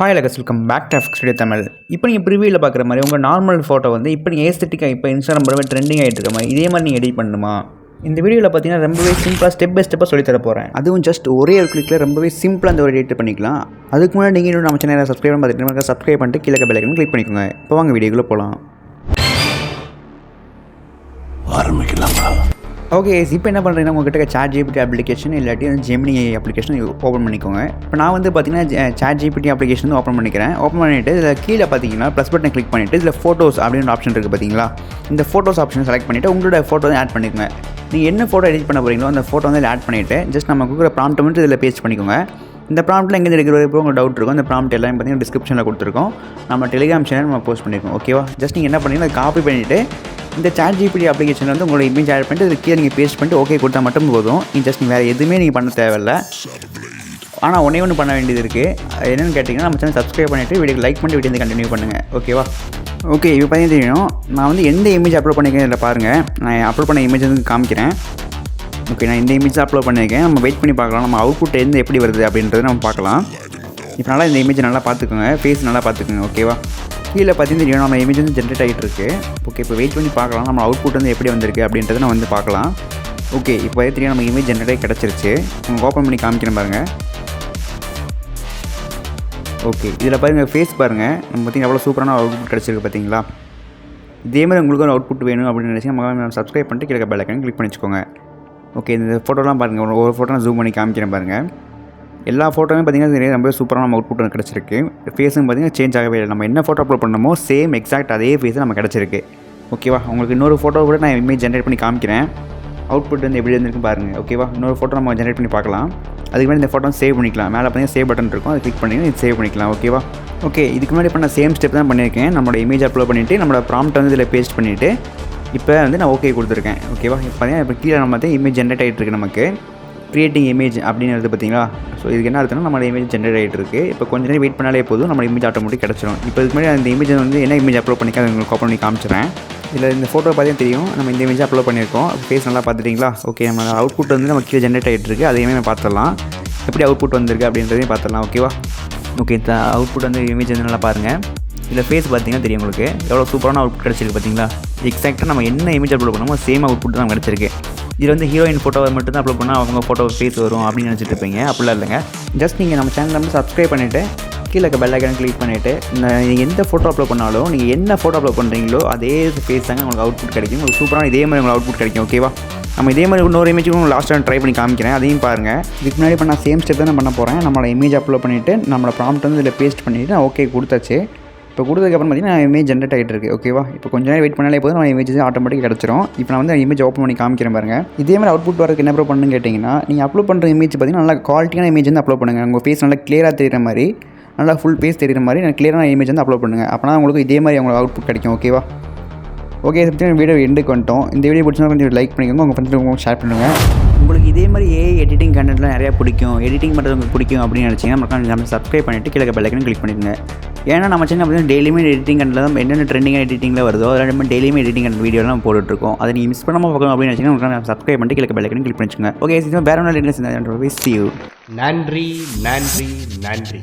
Hi லகஸ், welcome back to FX Studio தமிழ். இப்போ நீங்கள் ப்ரிவியூவில் பார்க்குற மாதிரி உங்கள் நார்மல் ஃபோட்டோ வந்து இப்போ நீங்கள் ஏஸ்தட்டிக்காக இப்போ இன்ஸ்டாகிராம் ரொம்பவே ட்ரெண்டிங் ஆகிட்டு இருக்க மாதிரி இதே மாதிரி நீங்கள் எடிட் பண்ணணுமா? இந்த வீடியோவில் பார்த்தீங்கன்னா ரொம்பவே சிம்பிளாக ஸ்டெப் பை ஸ்டெப்பாக சொல்லித்தர போகிறேன். அதுவும் ஜஸ்ட் ஒரே ஒரு கிளிக்கில் ரொம்பவே சிம்பிளாக அந்த ஒரு எடிட் பண்ணிக்கலாம். அதுக்கு முன்னாடி நீங்கள் இன்னும் நம்ம சேனலை சப்ஸ்கிரைப் பார்த்துட்டு சப்ஸ்கிரைப் பண்ணிட்டு கீழே பெல் ஐகானை கிளிக் பண்ணிக்கோங்க. இப்போ வாங்க வீடியோக்குள்ளே போகலாம். ஆரம்பிக்கலாமா? ஓகே, இப்போ என்ன பண்ணுறீங்கன்னா உங்கள்கிட்ட ChatGPT அப்ளிகேஷன் இல்லாட்டி வந்து ஜெமினி அப்ளிகேஷன் ஓப்பன் பண்ணிக்கோங்க. இப்போ நான் வந்து பார்த்தீங்கன்னா ChatGPT அப்ளிகேஷன் வந்து ஓப்பன் பண்ணிக்கிறேன். ஓப்பன் பண்ணிவிட்டு இதில் கீழே பார்த்தீங்கன்னா ப்ளஸ் பட்டனை கிளிக் பண்ணிவிட்டு இதில் ஃபோட்டோஸ் அப்படின்னு ஆப்ஷன் இருக்குது பார்த்தீங்களா? இந்த ஃபோட்டோஸ் ஆப்ஷன் செலக்ட் பண்ணிவிட்டு உங்களோட ஃபோட்டோ வந்து ஆட் பண்ணிக்கோங்க. நீங்கள் என்ன ஃபோட்டோ எடிட் பண்ண போகிறீங்களோ அந்த ஃபோட்டோ வந்து ஆட் பண்ணிவிட்டு ஜஸ்ட் நம்ம கொடுக்குற ப்ராம்ப்ட் மட்டும் இதில் பேஸ்ட் பண்ணிக்கோங்க. இந்த ப்ராம்ப்ட்டில் எங்கே எடுக்கிற வரைக்கும் உங்களுக்கு டவுட் இருக்கும். அந்த ப்ராம்ப்ட் எல்லாம் பார்த்தீங்கன்னா டிஸ்கிரிப்ஷனில் கொடுத்துருக்கோம். நம்ம டெலிகிராம் சேனல் நம்ம போஸ்ட் பண்ணியிருக்கோம். ஓகேவா? ஜஸ்ட் நீங்கள் என்ன பண்ணீங்கன்னா அதை காப்பி பண்ணிவிட்டு இந்த ChatGPT அப்ளிகேஷனில் வந்து உங்களோட இமேஜ் ஆட் பண்ணிட்டு இதுக்கு கீழே நீங்கள் பேஸ்ட் பண்ணிட்டு ஓகே கொடுத்தா மட்டும் போதும். ஜஸ்ட் நீங்கள் வேறு எதுவுமே நீங்கள் பண்ண தேவையில்லை. ஆனால் ஒன்று பண்ண வேண்டியது இருக்குது. என்னென்னு கேட்டிங்கன்னா நம்ம சேனல் சப்ஸ்கிரைப் பண்ணிவிட்டு வீடியோ லைக் பண்ணி வீடியோ வந்து கண்டினியூ பண்ணுங்கள். ஓகேவா? ஓகே, இப்போ பார்த்தீங்கன்னா தெரியும் நான் வந்து எந்த இமேஜ் அப்லோட் பண்ணிக்கிறேன் இதில் பாருங்கள். நான் அப்லோட் பண்ண இமேஜ் வந்து காமிக்கிறேன். ஓகே, நான் இந்த இமேஜ் அப்லோட் பண்ணியிருக்கேன். நம்ம வெயிட் பண்ணி பார்க்கலாம் நம்ம அவுட்புட் எந்த எப்படி வருது அப்படின்றத நம்ம பார்க்கலாம். இப்போ நல்லா இந்த இமேஜ் நல்லா பார்த்துக்கோங்க, ஃபேஸ் நல்லா பார்த்துக்கோங்க. ஓகேவா? கீழே பார்த்தீங்கன்னா தெரியும் நம்ம இமேஜ் வந்து ஜென்ரேட் ஆகிட்டு இருக்கு. ஓகே, இப்போ வெயிட் பண்ணி பார்க்கலாம் நம்ம அவுட்புட் வந்து எப்படி வந்திருக்கு அப்படின்றத நான் வந்து பார்க்கலாம். ஓகே, இப்போ தெரியும் நம்ம இமேஜ் ஜென்ரேட் ஆகி கிடச்சிருச்சு. உங்களுக்கு ஓப்பன் பண்ணி காமிக்கிறேன் பாருங்கள். ஓகே, இதில் பாருங்கள் ஃபேஸ் பாருங்கள். நம்ம பார்த்தீங்கன்னா எவ்வளோ சூப்பரான அவுட்புட் கிடச்சிருக்கு பார்த்தீங்களா? இதேமாதிரி உங்களுக்கு ஒரு அவுட்புட் வேணும் அப்படின்னு நினச்சி நம்ம சப்ஸ்கிரைப் பண்ணிட்டு கீழே பெல் ஐகானை கிளிக் பண்ணி வச்சுக்கோங்க. ஓகே, இந்த ஃபோட்டோலாம் பாருங்கள். ஒரு ஃபோட்டோ நான் ஜூம் பண்ணி காமிக்கிறேன் பாருங்கள். எல்லா ஃபோட்டோவும் பார்த்திங்கன்னா ரொம்ப சூப்பரான அவுட்புட் கிடச்சிருக்கு. ஃபேஸும் பார்த்திங்கன்னா சேஞ்ச் ஆகவே இல்லை. நம்ம என்ன ஃபோட்டோ அப்லோட் பண்ணமோ சேம் எக்ஸாக்ட் அதே ஃபேஸ் நம்ம கிடச்சிருக்கு. ஓகேவா? உங்களுக்கு இன்னொரு ஃபோட்டோ கூட நான் இமேஜ் ஜென்ரேட் பண்ணி காமிக்கிறேன். அவுட்புட் வந்து எப்படி இருந்திருக்கு பாருங்கள். ஓகேவா? இன்னொரு ஃபோட்டோ நம்ம ஜென்ரேட் பண்ணி பார்க்கலாம். அதுக்கு முன்னாடி இந்த ஃபோட்டோ சேவ் பண்ணிக்கலாம். மேலே பார்த்தீங்கன்னா சேவ் பட்டன் இருக்கும், அதை கிளிக் பண்ணி சேவ் பண்ணிக்கலாம். ஓகேவா? ஓகே, இதுக்கு முன்னாடி பண்ண சேம் ஸ்டெப் தான் பண்ணியிருக்கேன். நம்மளோட இமேஜ் அப்லோட் பண்ணிவிட்டு நம்மளோட ப்ராம்ப்ட் வந்து இதில் பேஸ்ட் பண்ணிவிட்டு இப்போ வந்து நான் ஓகே கொடுத்துருக்கேன். ஓகேவா? இப்போ பார்த்தீங்கன்னா இப்போ கீழே நம்ம வந்து இமேஜ் ஜென்ரேட் ஆகிட்டு இருக்குது. நமக்கு க்ரியேட்டிங் இமேஜ் அப்படின்னு இருக்குது பார்த்தீங்களா? ஸோ இதுக்கு என்ன அர்த்தம்னா நம்மளோட இமேஜ் ஜென்ரேட் ஆகிட்டு இருக்குது. இப்போ கொஞ்சம் நேரம் வெயிட் பண்ணாலே போதும் நம்ம இமேஜ் ஆட்டோமேட்டிக் கிடச்சிடும். இப்போ இதுக்கு முன்னாடி அந்த இமேஜ் வந்து என்ன இமேஜ் அப்லோட் பண்ணிக்க அதை உங்களுக்கு ஓப்பன் பண்ணி காமிச்சிடுறேன். இதில் இந்த ஃபோட்டோ பார்த்தீங்கன்னா தெரியும் நம்ம இந்த இமேஜ் அப்லோட் பண்ணியிருக்கோம். ஃபேஸ் நல்லா பார்த்துட்டிங்களா? ஓகே, நம்ம அவுட்புட் வந்து நம்ம கீழே ஜென்ரேட் ஆகிட்டு இருக்குது. அதையுமே நம்ம பார்த்துடலாம். எப்படி அவுட்புட் வந்திருக்கு அப்படின்றதையும் பார்த்துடலாம். ஓகேவா? ஓகே, இந்த அவுட்புட் வந்து இமேஜ் வந்து நல்லா பாருங்கள். இதில் ஃபேஸ் பார்த்தீங்கன்னா தெரியும் உங்களுக்கு எவ்வளோ சூப்பரான அவுட்புட் கிடச்சிருக்கு பார்த்தீங்களா? எக்ஸாக்டாக நம்ம என்ன இமேஜ் அப்லோட் பண்ணமோ சேம் அவுட்புட் தான் கிடச்சிருக்கு. இதில் வந்து ஹீரோயின் ஃபோட்டோவை மட்டும் தான் அப்லோட் பண்ணால் அவங்க ஃபோட்டோ ஃபேஸ் வரும் அப்படின்னு நினச்சிட்டு இருப்பீங்க. அப்படிலாம் இல்லைங்க. ஜஸ்ட் நீங்கள் நம்ம சேனலில் வந்து சப்ஸ்கிரைப் பண்ணிவிட்டு கீழே பெல் ஐகானை கிளிக் பண்ணிவிட்டு நீங்கள் எந்த ஃபோட்டோ அப்லோட் பண்ணாலும் நீங்கள் என்ன ஃபோட்டோ அப்லோட் பண்ணுறீங்களோ அதே ஃபேஸ் தாங்க உங்களுக்கு அவுட்புட் கிடைக்கும். உங்களுக்கு சூப்பரான இதே மாதிரி உங்களுக்கு அவுட்புட் கிடைக்கும். ஓகேவா? நம்ம இதே மாதிரி இன்னொரு இமேஜ் உங்களுக்கு லாஸ்ட்டாக ட்ரை பண்ணி காமிக்கிறேன். அதையும் பாருங்கள். இதுக்கு முன்னாடி பண்ண சேம் ஸ்டெப் தான் நான் பண்ண போகிறேன். நம்மளோட இமேஜ் அப்லோட் பண்ணிவிட்டு நம்மளோட ப்ராம்ப்ட் வந்து இதில் பேஸ்ட் பண்ணிவிட்டு நான் ஓகே கொடுத்தாச்சு. இப்போ கொடுத்ததுக்கப்புறம் பார்த்தீங்கன்னா இமேஜ் ஜென்ரேட் ஆகிட்டு இருக்குது. ஓகேவா? இப்போ கொஞ்சம் நேரம் வெயிட் பண்ணாலே போதும் நம்ம இமேஜ் ஆட்டோமேட்டிக் கிடச்சிரும். இப்போ நான் வந்து இமேஜ் ஓப்பன் பண்ணி காமிக்கிறேன் பாருங்கள். இதே மாதிரி அவுட்புட் வரதுக்கு என்ன பண்ணணும்னு கேட்டிங்கன்னா நீங்கள் அப்லோட் பண்ணுற இமேஜ் பார்த்தீங்கன்னா நல்லா குவாலிட்டியான இமேஜ் வந்து அப்லோட் பண்ணுங்கள். உங்கள் ஃபேஸ் நல்லா கிளியராக தெரிகிற மாதிரி நல்லா ஃபுல் ஃபேஸ் தெரிகிற மாதிரி நான் கிளியரான இமேஜ் வந்து அப்லோட் பண்ணுங்கள். அப்போனா உங்களுக்கு இதே மாதிரி உங்களுக்கு அவுட்புட் கிடைக்கும். ஓகேவா? ஓகே, வீடியோ எண்டுக்கு வந்துட்டோம். இந்த வீடியோ பிடிச்சா கொஞ்சம் லைக் பண்ணிக்கோங்க, உங்கள் ஃப்ரெண்ட்ஸுக்கு ஷேர் பண்ணுங்கள். உங்களுக்கு இதே மாதிரி எடிட்டிங் கண்டென்ட்லாம் நிறையா பிடிக்கும், எடிட்டிங் பண்ணுறது உங்களுக்கு பிடிக்கும் அப்படின்னு நினச்சிங்கன்னா நம்ம சப்ஸ்கிரைப் பண்ணிவிட்டு கீழே பெல் ஐகானை கிளிக் பண்ணிடுங்க. ஏன்னா நம்ம சேனல் பார்த்தீங்கன்னா டெய்லியுமே எடிட்டிங் கண்டென்ட் தான் என்னென்ன ட்ரெண்டிங்காக எடிட்டிங்கில் வருதோ அதில் நம்ம டெய்லியுமே எடிட்டிங் கண்டென்ட் வீடியோலாம் போட்டுருக்கோம். அதை நீங்கள் மிஸ் பண்ணாமல் பார்க்கணும் அப்படின்னு நினச்சிங்கன்னா சப்ஸ்கிரைப் பண்ணிட்டு கீழே பெல் ஐகானை கிளிக் பண்ணிச்சுங்க. ஓகே, வேறு ஒன்றும் நன்றி.